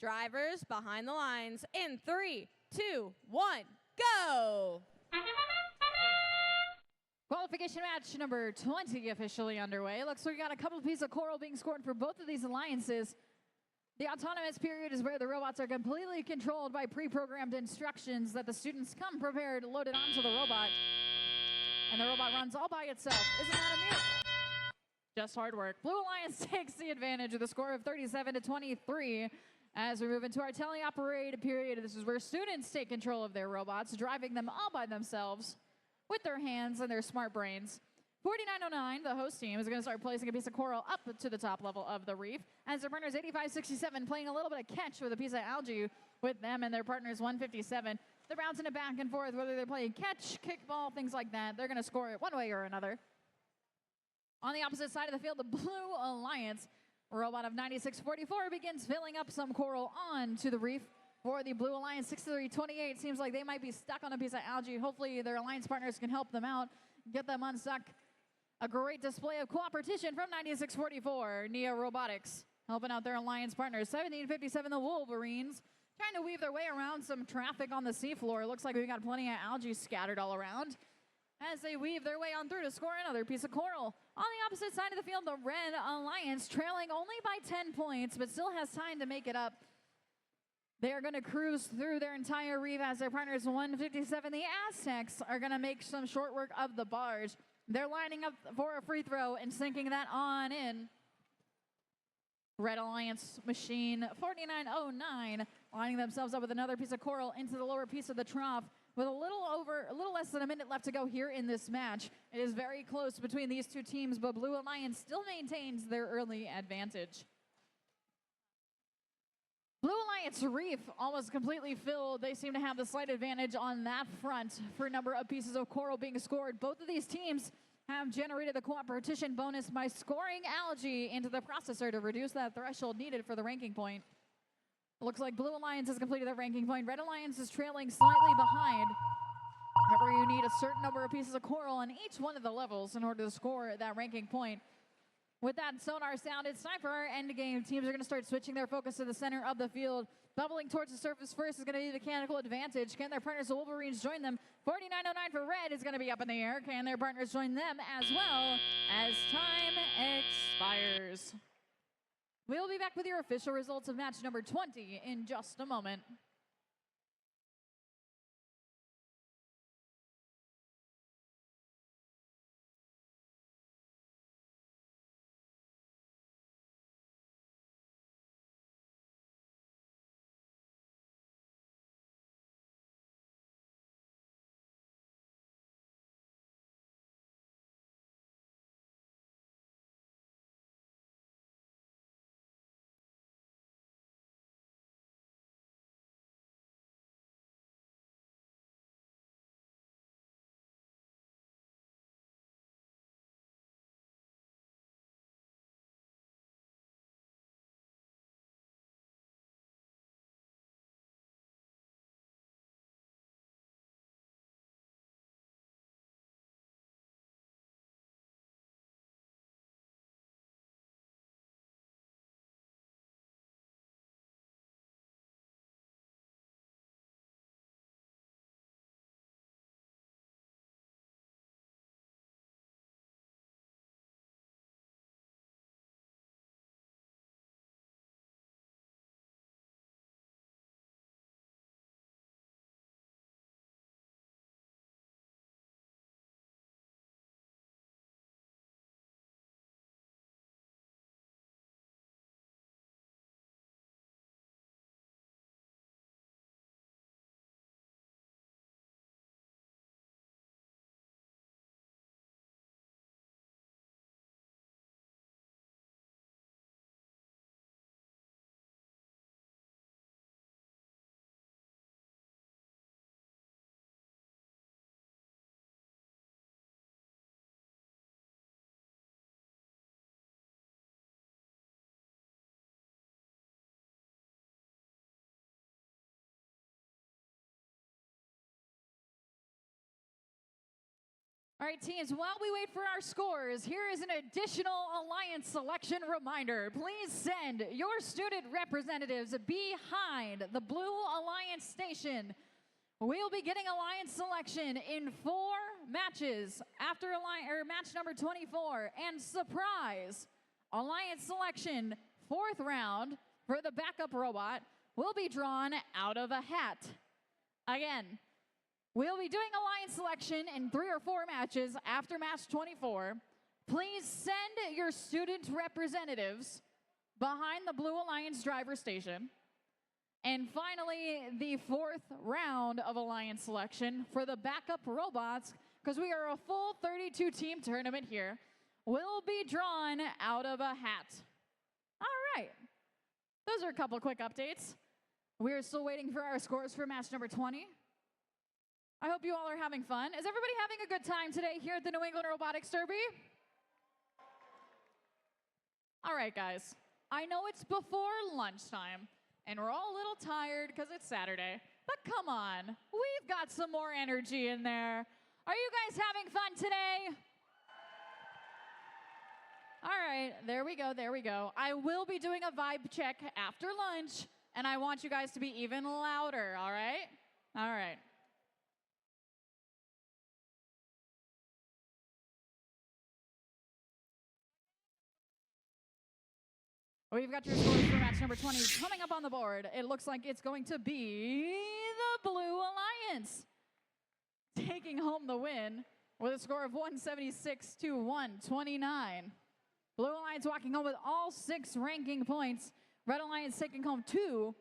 Drivers behind the lines in 3, 2, 1, go! Qualification match number 20 officially underway. Looks like we got a couple of pieces of coral being scored for both of these alliances. The autonomous period is where the robots are completely controlled by pre-programmed instructions that the students come prepared, loaded onto the robot. And the robot runs all by itself. Isn't that a miracle? Just hard work. Blue Alliance takes the advantage with a score of 37-23. As we move into our teleoperated period, this is where students take control of their robots, driving them all by themselves with their hands and their smart brains. 4909, the host team, is going to start placing a piece of coral up to the top level of the reef, as their partners 8567 playing a little bit of catch with a piece of algae with them and their partners 157. They're bouncing it back and forth, whether they're playing catch, kickball, things like that. They're going to score it one way or another. On the opposite side of the field, the Blue Alliance robot of 9644 begins filling up some coral onto the reef. For the Blue Alliance 6328, seems like they might be stuck on a piece of algae. Hopefully their alliance partners can help them out, get them unstuck. A great display of cooperation from 9644, Neo Robotics, helping out their alliance partners. 1757, the Wolverines, trying to weave their way around some traffic on the seafloor. Looks like we've got plenty of algae scattered all around as they weave their way on through to score another piece of coral. On the opposite side of the field, the Red Alliance trailing only by 10 points, but still has time to make it up. They are going to cruise through their entire reef as their partners 157. The Aztecs are going to make some short work of the barge. They're lining up for a free throw and sinking that on in. Red Alliance machine 4909 lining themselves up with another piece of coral into the lower piece of the trough with a little less than a minute left to go here in this match. It is very close between these two teams, but Blue Alliance still maintains their early advantage. Blue Alliance Reef almost completely filled. They seem to have the slight advantage on that front for number of pieces of coral being scored. Both of these teams have generated the cooperation bonus by scoring algae into the processor to reduce that threshold needed for the ranking point. Looks like Blue Alliance has completed their ranking point. Red Alliance is trailing slightly behind. Remember, you need a certain number of pieces of coral on each one of the levels in order to score that ranking point. With that sonar sound, it's time for our end game. Teams are going to start switching their focus to the center of the field. Bubbling towards the surface first is going to be the mechanical advantage. Can their partners, the Wolverines, join them? 4909 for red is going to be up in the air. Can their partners join them as well as time expires? We'll be back with your official results of match number 20 in just a moment. All right, teams, while we wait for our scores, here is an additional Alliance selection reminder. Please send your student representatives behind the blue Alliance station. We'll be getting Alliance selection in 4 matches after match number 24. And surprise, Alliance selection, 4th round for the backup robot will be drawn out of a hat. Again, we'll be doing Alliance selection in 3 or 4 matches after match 24. Please send your student representatives behind the blue Alliance driver station. And finally, the 4th round of Alliance selection for the backup robots, because we are a full 32-team tournament here, will be drawn out of a hat. All right. Those are a couple quick updates. We are still waiting for our scores for match number 20. I hope you all are having fun. Is everybody having a good time today here at the New England Robotics Derby? All right, guys. I know it's before lunchtime, and we're all a little tired because it's Saturday, but come on. We've got some more energy in there. Are you guys having fun today? All right, there we go, there we go. I will be doing a vibe check after lunch, and I want you guys to be even louder, all right? All right. We've got your scores for match number 20 coming up on the board. It looks like it's going to be the Blue Alliance taking home the win with a score of 176 to 129. Blue Alliance walking home with all 6 ranking points. Red Alliance taking home 2